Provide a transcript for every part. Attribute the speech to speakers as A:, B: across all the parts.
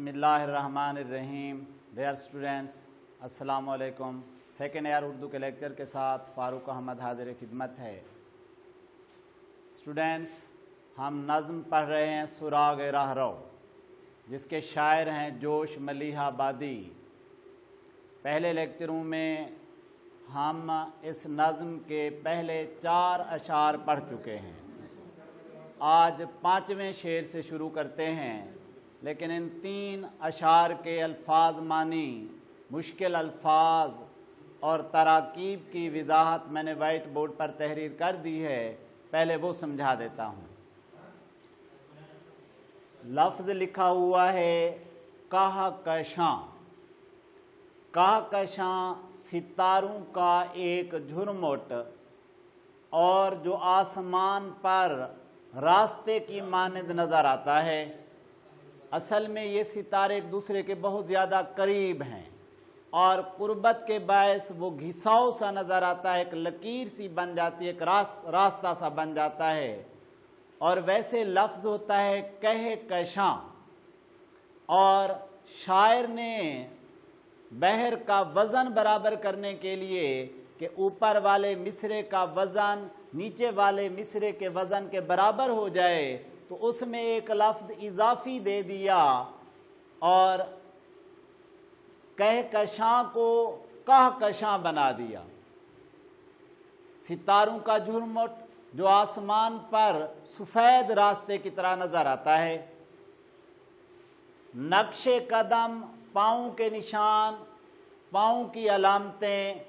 A: बिस्मिल्लाहिर्रहमानिर्रहीम। Dear students, अस्सलाम वालेकुम। सेकेंड ईयर उर्दू के लेक्चर के साथ फ़ारूक अहमद हाज़िर खिदमत है। स्टूडेंट्स, हम नज़्म पढ़ रहे हैं सुराग रहरो, जिसके शायर हैं जोश मलिहा आबादी। पहले लेक्चरों में हम इस नज़्म के पहले 4 अशार पढ़ चुके हैं। आज 5वें शेर से शुरू करते हैं, लेकिन इन 3 अशार के अल्फाज मानी, मुश्किल अल्फाज और तराकीब की वजाहत मैंने वाइट बोर्ड पर तहरीर कर दी है। पहले वो समझा देता हूँ। लफ्ज़ लिखा हुआ है कहकशां। कहकशां सितारों का एक झुरमुट और जो आसमान पर रास्ते की मानद नज़र आता है। असल में ये सितारे एक दूसरे के बहुत ज़्यादा करीब हैं और कुर्बत के बायस वो घिसाव सा नज़र आता है, एक लकीर सी बन जाती है, एक रास्ता सा बन जाता है। और वैसे लफ्ज़ होता है कहकशां। और शायर ने बहर का वज़न बराबर करने के लिए कि ऊपर वाले मिसरे का वज़न नीचे वाले मिसरे के वज़न के बराबर हो जाए, तो उसमें एक लफ्ज़ इजाफ़ी दे दिया और कहकशां को कहकशां बना दिया। सितारों का झुरमुट जो आसमान पर सफ़ेद रास्ते की तरह नज़र आता है। नक्शे कदम, पाँव के निशान, पाँव की अलामतें।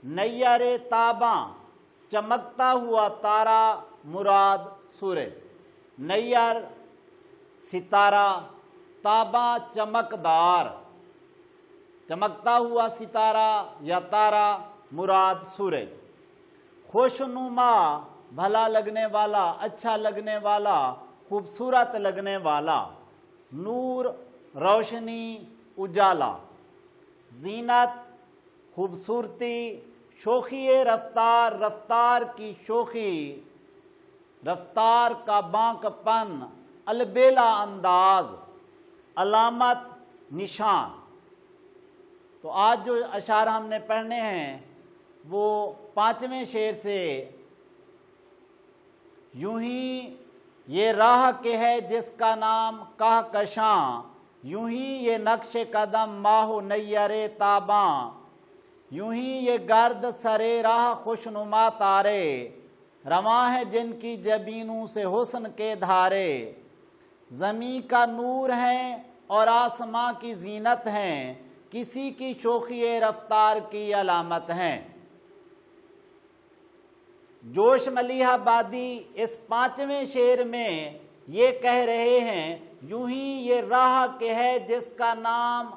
A: नैयरे ताबा, चमकता हुआ तारा, मुराद सूरज। नैयर सितारा, ताबा चमकदार, चमकता हुआ सितारा या तारा, मुराद सूरज। खुशनुमा, भला लगने वाला, अच्छा लगने वाला, खूबसूरत लगने वाला। नूर, रोशनी, उजाला। जीनत, खूबसूरती। शोखी रफ्तार, रफ्तार की शोखी, रफ्तार का बांकपन, अलबेला अंदाज। अलामत, निशान। तो आज जो अशार हमने पढ़ने हैं वो 5वें शेर से। यूं ही ये राह के है जिसका नाम कहकशां, यूं ही ये नक्शे कदम माहो नैयरे ताबां, यूं ही ये गर्द सरे राह खुशनुमा तारे, रवां है जिनकी जबीनों से हुस्न के धारे। ज़मीं का नूर हैं और आसमां की जीनत हैं, किसी की शोखी रफ्तार की अलामत हैं। जोश मलिहा आबादी इस 5वें शेर में ये कह रहे हैं, यूं ही ये राह के है जिसका नाम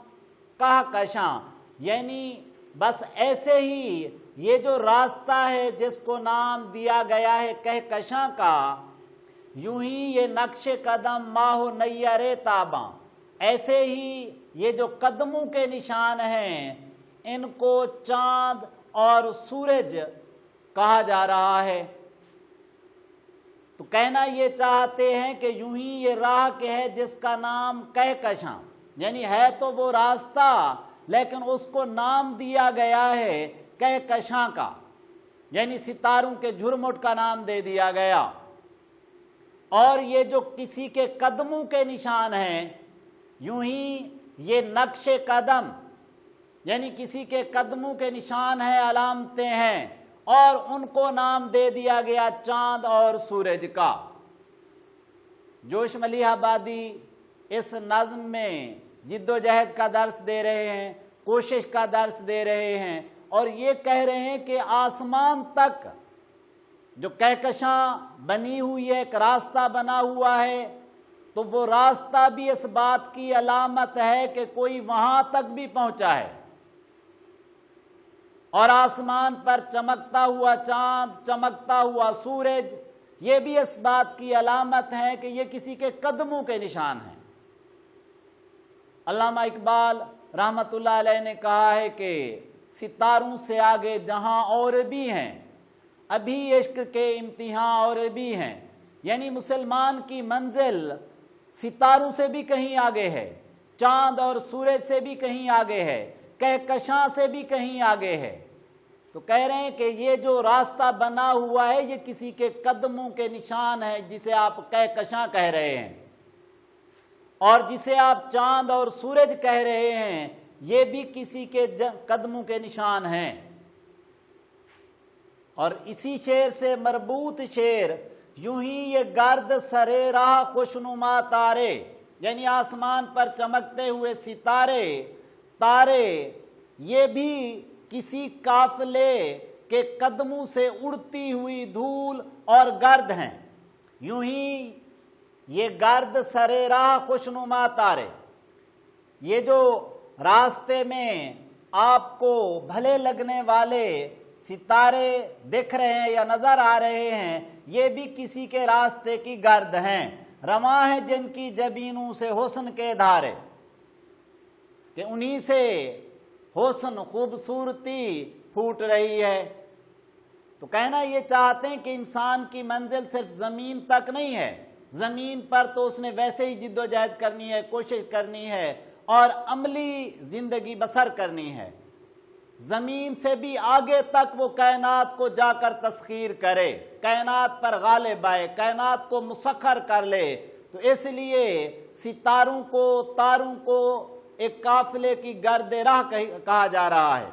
A: कहकशां, यानी बस ऐसे ही ये जो रास्ता है जिसको नाम दिया गया है कहकशां का, यूं ही ये नक्शे कदम माहो नैयरे ताबां, ऐसे ही ये जो कदमों के निशान हैं इनको चांद और सूरज कहा जा रहा है। तो कहना ये चाहते हैं कि यूं ही ये राह के है जिसका नाम कहकशां, यानी है तो वो रास्ता लेकिन उसको नाम दिया गया है कहकशां का, यानी सितारों के झुरमुट का नाम दे दिया गया। और ये जो किसी के कदमों के निशान हैं, यूं ही ये नक्शे कदम, यानी किसी के कदमों के निशान हैं, अलामतें हैं, और उनको नाम दे दिया गया चांद और सूरज का। जोश मलिहा आबादी इस नज़्म में जिद्दोजहद का दर्स दे रहे हैं, कोशिश का दर्स दे रहे हैं, और ये कह रहे हैं कि आसमान तक जो कहकशां बनी हुई है, एक रास्ता बना हुआ है, तो वो रास्ता भी इस बात की अलामत है कि कोई वहां तक भी पहुंचा है। और आसमान पर चमकता हुआ चांद, चमकता हुआ सूरज, ये भी इस बात की अलामत है कि ये किसी के कदमों के निशान हैं। अल्लामा इकबाल रहमतुल्लाह अलैह ने कहा है कि सितारों से आगे जहां और भी हैं, अभी इश्क के इम्तिहान और भी हैं, यानी मुसलमान की मंजिल सितारों से भी कहीं आगे है। चांद और सूरज से भी कहीं आगे है, कहकशां से भी कहीं आगे है। तो कह रहे हैं कि ये जो रास्ता बना हुआ है ये किसी के कदमों के निशान है, जिसे आप कहकशां कह रहे हैं, और जिसे आप चांद और सूरज कह रहे हैं ये भी किसी के कदमों के निशान हैं। और इसी शेर से मरबूत शेर, यूं ही ये गर्द सरे राह खुशनुमा तारे, यानी आसमान पर चमकते हुए सितारे, तारे ये भी किसी काफिले के कदमों से उड़ती हुई धूल और गर्द हैं। यूं ही ये गर्द सरे राह खुशनुमा तारे, ये जो रास्ते में आपको भले लगने वाले सितारे दिख रहे हैं या नजर आ रहे हैं, ये भी किसी के रास्ते की गर्द हैं। रमा है जिनकी जबीनों से हुस्न के धारे, कि उन्हीं से हुस्न खूबसूरती फूट रही है। तो कहना ये चाहते हैं कि इंसान की मंजिल सिर्फ ज़मीन तक नहीं है, ज़मीन पर तो उसने वैसे ही जिद्दोजहद करनी है, कोशिश करनी है और अमली ज़िंदगी बसर करनी है। ज़मीन से भी आगे तक वो कायनात को जाकर तस्खीर करे, कायनात पर गालिब आए, कायनात को मुसख्खर कर ले। तो इसलिए सितारों को, तारों को एक काफिले की गर्द राह कहा जा रहा है,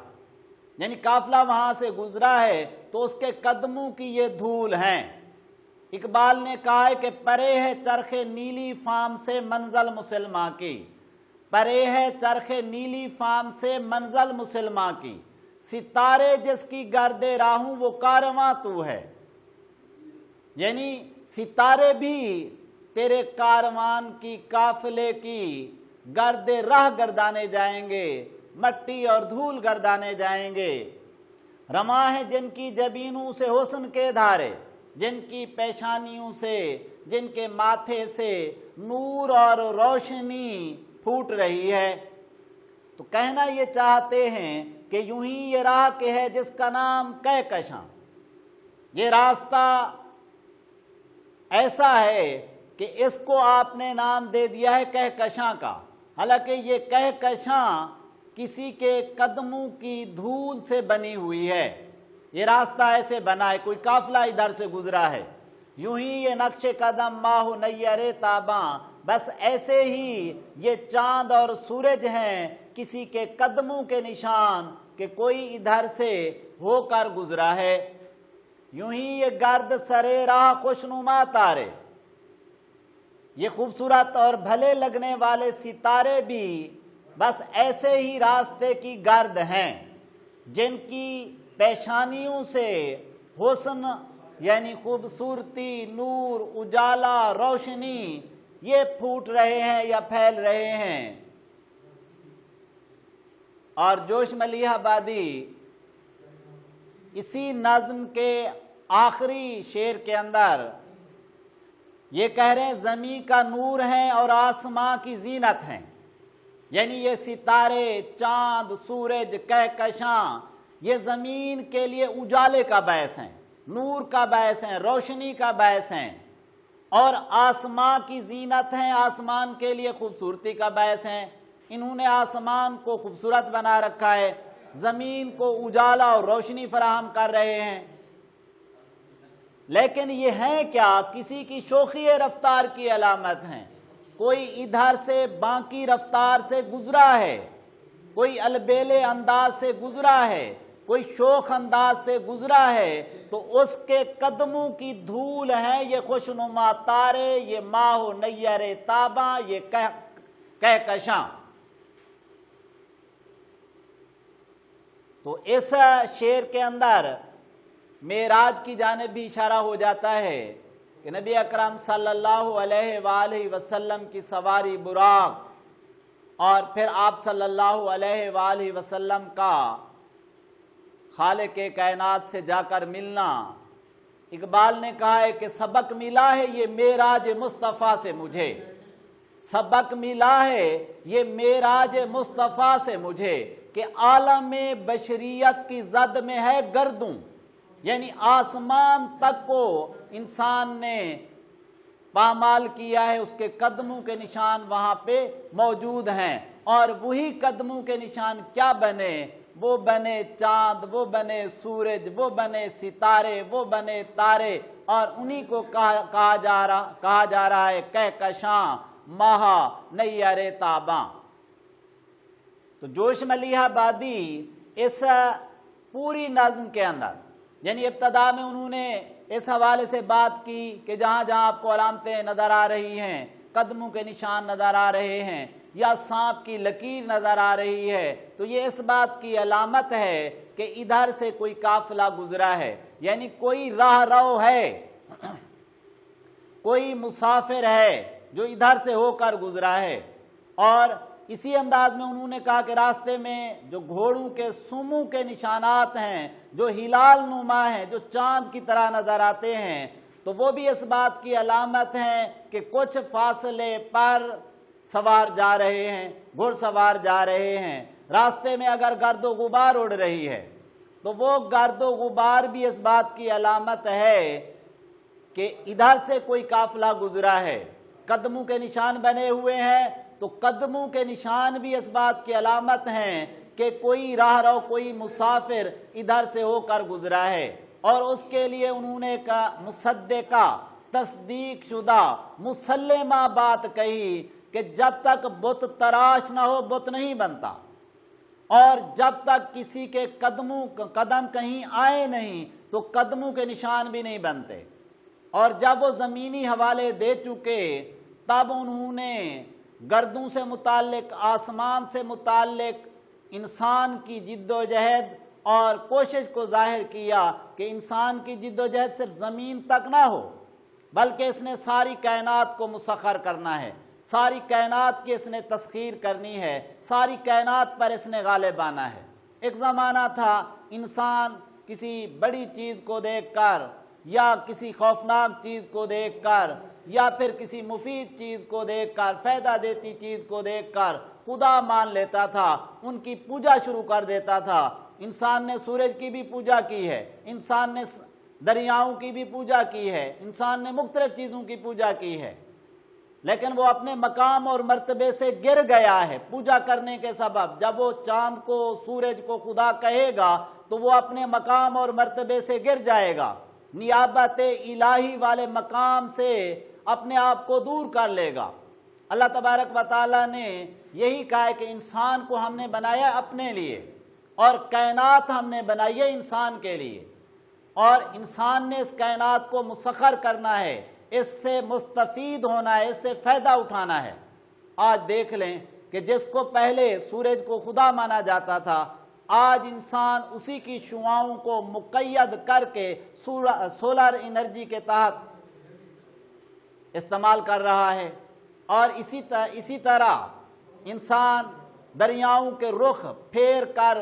A: यानी काफिला वहां से गुजरा है तो उसके कदमों की ये धूल हैं। इकबाल ने कहा है कि परे है चरखे नीली फाम से मंजल मुसलमा की, परे है चरखे नीली फाम से मंजल मुसलमा की, सितारे जिसकी गर्दे राहूं वो कारवां तू है। यानी सितारे भी तेरे कारवान की, काफिले की गर्दे राह गर्दाने जाएंगे, मट्टी और धूल गर्दाने जाएंगे। रमा है जिनकी जबीनों से हुस्न के धारे, जिनकी पेशानियों से, जिनके माथे से नूर और रोशनी फूट रही है। तो कहना ये चाहते हैं कि यूं ही ये राह के है जिसका नाम कहकशां, ये रास्ता ऐसा है कि इसको आपने नाम दे दिया है कहकशां का। हालांकि ये कहकशां किसी के कदमों की धूल से बनी हुई है, ये रास्ता ऐसे बना है, कोई काफिला इधर से गुजरा है। यूं ही ये नक्शे कदम माहु नैयरे ताबा, बस ऐसे ही ये चांद और सूरज हैं किसी के कदमों के निशान, कि कोई इधर से होकर गुजरा है। यूं ही ये गर्द सरे राह खुशनुमा तारे, ये खूबसूरत और भले लगने वाले सितारे भी बस ऐसे ही रास्ते की गर्द हैं, जिनकी पेशानियों से हुस्न यानी खूबसूरती, नूर, उजाला, रोशनी ये फूट रहे हैं या फैल रहे हैं। और जोश मलिहाबादी इसी नज्म के आखिरी शेर के अंदर ये कह रहे हैं ज़मीं का नूर है और आसमां की जीनत हैं, यानी ये सितारे, चांद, सूरज, कहकशां ये ज़मीन के लिए उजाले का बायस हैं, नूर का बायस हैं, रोशनी का बायस हैं, और आसमां की जीनत हैं, आसमान के लिए खूबसूरती का बायस हैं। इन्होंने आसमान को खूबसूरत बना रखा है, ज़मीन को उजाला और रोशनी फराहम कर रहे हैं। लेकिन ये हैं क्या? किसी की शोखी रफ्तार की अलामत हैं। कोई इधर से बाकी रफ्तार से गुजरा है, कोई अलबेले अंदाज से गुजरा है, कोई शोख अंदाज से गुजरा है, तो उसके कदमों की धूल है ये खुशनुमा तारे, ये माहो नैयरे ताबा, ये कहकशां। तो इस शेर के अंदर मेराज की जानिब भी इशारा हो जाता है कि नबी अकरम सल्लल्लाहु अलैहि वसल्लम की सवारी बुराक और फिर आप सल्लल्लाहु अलैहि वसल्लम का खालिक कायनात से जाकर मिलना। इकबाल ने कहा है कि सबक मिला है ये मेराज मुस्तफ़ा से मुझे, सबक मिला है ये मेराज मुस्तफ़ा से मुझे, कि आलम बशरियत की जद में है गर्दूं, यानी आसमान तक को इंसान ने پامال کیا ہے، اس کے قدموں کے نشان وہاں پہ موجود ہیں، اور وہی قدموں کے نشان کیا بنے؟ وہ بنے چاند، وہ بنے سورج، وہ بنے ستارے، وہ بنے تارے، اور انہی کو کہا جا رہا ہے کہکشاں مہا نیر تاباں۔ تو جوش ملیحہ بادی اس پوری نظم کے اندر، یعنی ابتدا میں انہوں نے اس حوالے سے بات کی کہ جہاں جہاں آپ کو علامتیں نظر آ رہی ہیں، قدموں کے نشان نظر آ رہے ہیں، یا سانپ کی لکیر نظر آ رہی ہے، تو یہ اس بات کی علامت ہے کہ ادھر سے کوئی قافلہ گزرا ہے، یعنی کوئی راہ رو ہے، کوئی مسافر ہے جو ادھر سے ہو کر گزرا ہے۔ اور اسی انداز میں انہوں نے کہا کہ راستے میں جو گھوڑوں کے سموں کے نشانات ہیں، جو ہلال نما ہیں، جو چاند کی طرح نظر آتے ہیں، تو وہ بھی اس بات کی علامت ہیں کہ کچھ فاصلے پر سوار جا رہے ہیں، گھڑ سوار جا رہے ہیں۔ راستے میں اگر گرد و غبار اڑ رہی ہے تو وہ گرد و غبار بھی اس بات کی علامت ہے کہ ادھر سے کوئی قافلہ گزرا ہے۔ قدموں کے نشان بنے ہوئے ہیں تو قدموں کے نشان بھی اس بات کی علامت ہیں کہ کوئی راہ رو، کوئی مسافر ادھر سے ہو کر گزرا ہے۔ اور اس کے لیے انہوں نے کہا مصدقہ، تصدیق شدہ، مسلمہ بات کہی کہ جب تک بت تراش نہ ہو بت نہیں بنتا، اور جب تک کسی کے قدم کہیں آئے نہیں تو قدموں کے نشان بھی نہیں بنتے۔ اور جب وہ زمینی حوالے دے چکے تب انہوں نے گردوں سے متعلق، آسمان سے متعلق انسان کی جد و جہد اور کوشش کو ظاہر کیا کہ انسان کی جد و جہد صرف زمین تک نہ ہو، بلکہ اس نے ساری کائنات کو مسخر کرنا ہے، ساری کائنات کی اس نے تسخیر کرنی ہے، ساری کائنات پر اس نے غالب آنا ہے۔ ایک زمانہ تھا انسان کسی بڑی چیز کو دیکھ کر، یا کسی خوفناک چیز کو دیکھ کر، یا پھر کسی مفید چیز کو دیکھ کر، فائدہ دیتی چیز کو دیکھ کر خدا مان لیتا تھا، ان کی پوجا شروع کر دیتا تھا۔ انسان نے سورج کی بھی پوجا کی ہے، انسان نے دریاؤں کی بھی پوجا کی ہے، انسان نے مختلف چیزوں کی پوجا کی ہے، لیکن وہ اپنے مقام اور مرتبے سے گر گیا ہے پوجا کرنے کے سبب۔ جب وہ چاند کو، سورج کو خدا کہے گا تو وہ اپنے مقام اور مرتبے سے گر جائے گا، نیابت الہی والے مقام سے اپنے آپ کو دور کر لے گا۔ اللہ تبارک و تعالیٰ نے یہی کہا ہے کہ انسان کو ہم نے بنایا اپنے لیے، اور کائنات ہم نے بنائی ہے انسان کے لیے، اور انسان نے اس کائنات کو مسخر کرنا ہے، اس سے مستفید ہونا ہے، اس سے فائدہ اٹھانا ہے۔ آج دیکھ لیں کہ جس کو پہلے سورج کو خدا مانا جاتا تھا، آج انسان اسی کی شعاؤں کو مقید کر کے سولر انرجی کے تحت استعمال کر رہا ہے۔ اور اسی طرح انسان دریاؤں کے رخ پھیر کر،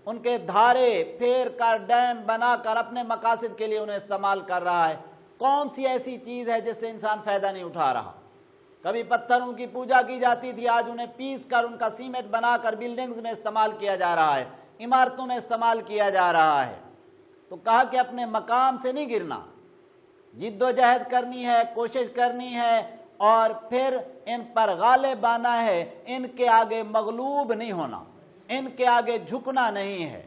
A: ان کے دھارے پھیر کر، ڈیم بنا کر اپنے مقاصد کے لیے انہیں استعمال کر رہا ہے۔ کون سی ایسی چیز ہے جس سے انسان فائدہ نہیں اٹھا رہا؟ کبھی پتھروں کی پوجا کی جاتی تھی، آج انہیں پیس کر ان کا سیمنٹ بنا کر بلڈنگز میں استعمال کیا جا رہا ہے، عمارتوں میں استعمال کیا جا رہا ہے۔ تو کہا کہ اپنے مقام سے نہیں گرنا، جد و جہد کرنی ہے، کوشش کرنی ہے، اور پھر ان پر غالب آنا ہے، ان کے آگے مغلوب نہیں ہونا، ان کے آگے جھکنا نہیں ہے۔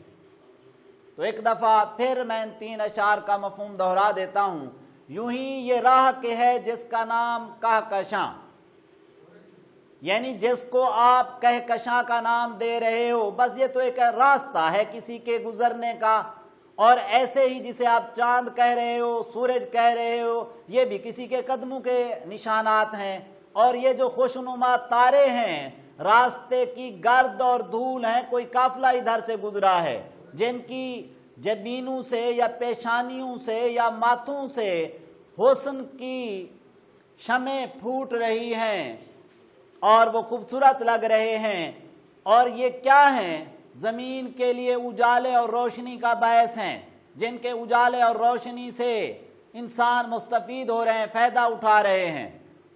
A: تو ایک دفعہ پھر میں ان 3 اشعار کا مفہوم دہرا دیتا ہوں۔ یوں ہی یہ راہ کہ ہے جس کا نام کہکشاں، یعنی جس کو آپ کہکشاں کا نام دے رہے ہو، بس یہ تو ایک راستہ ہے کسی کے گزرنے کا، اور ایسے ہی جسے آپ چاند کہہ رہے ہو، سورج کہہ رہے ہو، یہ بھی کسی کے قدموں کے نشانات ہیں، اور یہ جو خوشنما تارے ہیں راستے کی گرد اور دھول ہیں، کوئی قافلہ ادھر سے گزرا ہے جن کی جبینوں سے یا پیشانیوں سے یا ماتھوں سے حسن کی شمعیں پھوٹ رہی ہیں اور وہ خوبصورت لگ رہے ہیں، اور یہ کیا ہیں؟ زمین کے لیے اجالے اور روشنی کا باعث ہیں، جن کے اجالے اور روشنی سے انسان مستفید ہو رہے ہیں، فائدہ اٹھا رہے ہیں،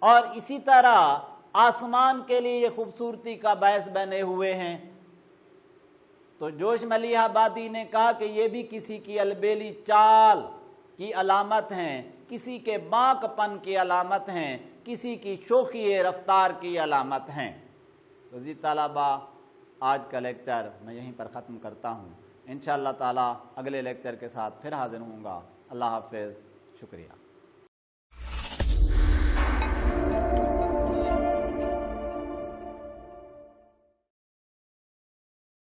A: اور اسی طرح آسمان کے لیے یہ خوبصورتی کا باعث بنے ہوئے ہیں۔ تو جوش ملیحہ بادی نے کہا کہ یہ بھی کسی کی البیلی چال کی علامت ہیں کسی کے باک پن کی علامت ہیں، کسی کی شوخی رفتار کی علامت ہیں۔ عزیز طلباء، آج کا لیکچر میں یہیں پر ختم کرتا ہوں، انشاءاللہ تعالی اگلے لیکچر کے ساتھ پھر حاضر ہوں گا۔ اللہ حافظ، شکریہ۔